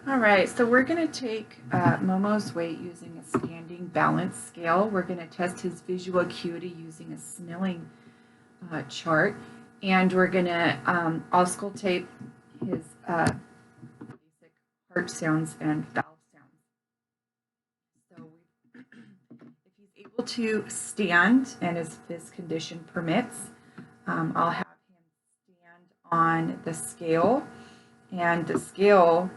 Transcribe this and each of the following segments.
All right, so we're going to take Momo's weight using a standing balance scale. We're going to test his visual acuity using a Snelling chart, and we're going to auscultate his basic heart sounds and valve sounds. So if he's able to stand and as this condition permits, I'll have him stand on the scale, and the scale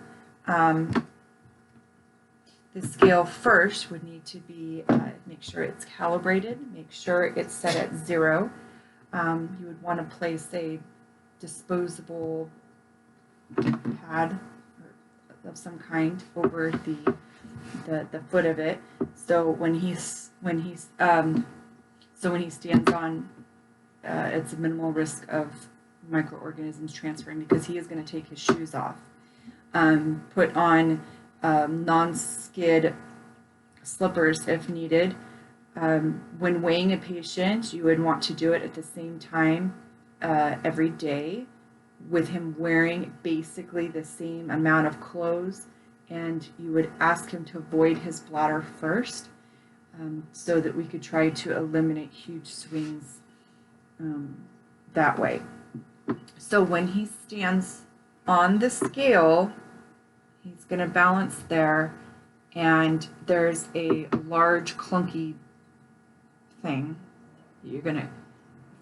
first would need to be, make sure it's calibrated, make sure it's set at 0. You would want to place a disposable pad of some kind over the foot of it. So when he stands on, it's a minimal risk of microorganisms transferring because he is going to take his shoes off. Put on non-skid slippers if needed. When weighing a patient, you would want to do it at the same time every day, with him wearing basically the same amount of clothes, and you would ask him to void his bladder first, so that we could try to eliminate huge swings that way. So when he stands on the scale, he's going to balance there, and there's a large clunky thing you're going to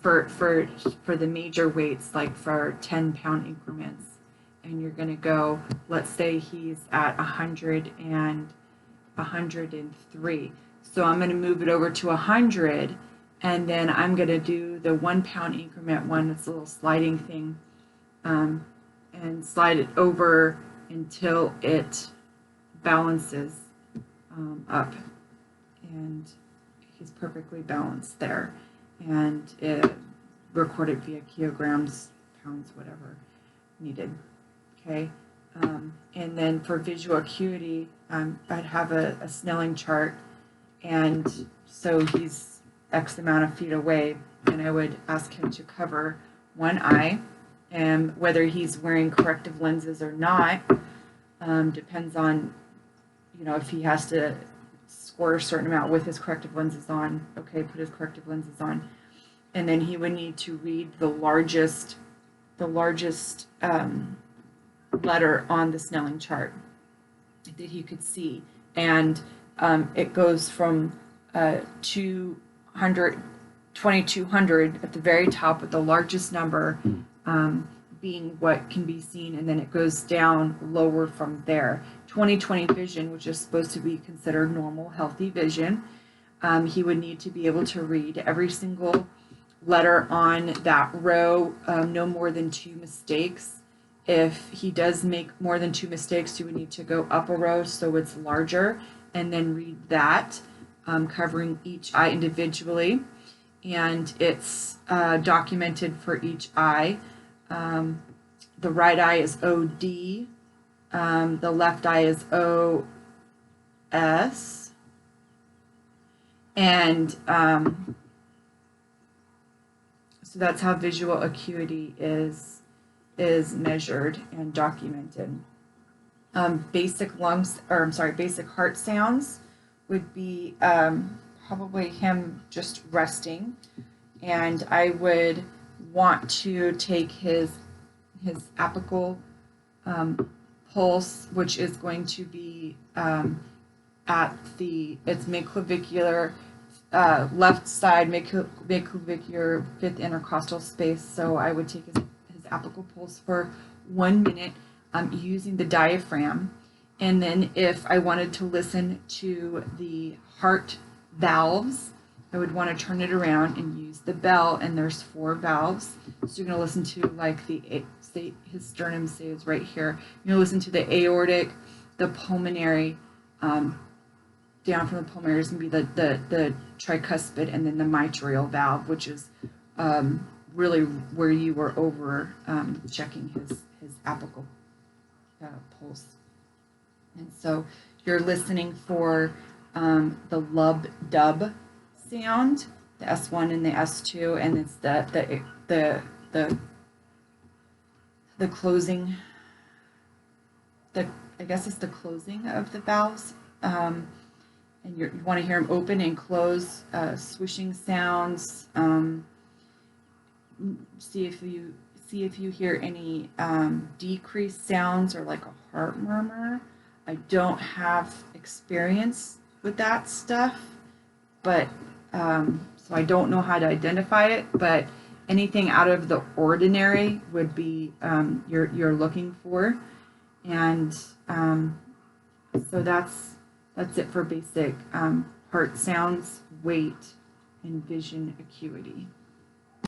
for the major weights, like for 10-pound increments, and you're going to go, let's say he's at 100 and 103, so I'm going to move it over to 100, and then I'm going to do the 1-pound increment one. It's a little sliding thing, and slide it over until it balances up, and he's perfectly balanced there, and it recorded via kilograms, pounds, whatever needed. Okay, and then for visual acuity, I'd have a Snelling chart, and so he's X amount of feet away, and I would ask him to cover one eye, and whether he's wearing corrective lenses or not depends on, if he has to score a certain amount with his corrective lenses on. Okay, put his corrective lenses on, and then he would need to read the largest letter on the Snelling chart that he could see, and it goes from 2200 at the very top, with the largest number being what can be seen, and then it goes down lower from there. 20/20 vision, which is supposed to be considered normal, healthy vision. He would need to be able to read every single letter on that row, no more than 2 mistakes. If he does make more than 2 mistakes, you would need to go up a row so it's larger, and then read that, covering each eye individually. And it's documented for each eye. The right eye is OD, the left eye is OS, and so that's how visual acuity is measured and documented. Basic heart sounds would be probably him just resting, and I would want to take his apical pulse, which is going to be at it's midclavicular, left side midclavicular, fifth intercostal space. So I would take his apical pulse for 1 minute using the diaphragm, and then if I wanted to listen to the heart valves, I would want to turn it around and use the bell, and there's 4 valves. So you're going to listen to, like, his sternum is right here. You're going to listen to the aortic, the pulmonary, down from the pulmonary is going to be the tricuspid, and then the mitral valve, which is really where you were over checking his apical pulse. And so you're listening for the lub-dub sound, the S1 and the S2, and it's the closing the, I guess it's the closing of the valves. And you want to hear them open and close, swishing sounds. See if you hear any decreased sounds or like a heart murmur. I don't have experience with that stuff, but so I don't know how to identify it. But anything out of the ordinary would be you're looking for, and so that's it for basic heart sounds, weight, and vision acuity.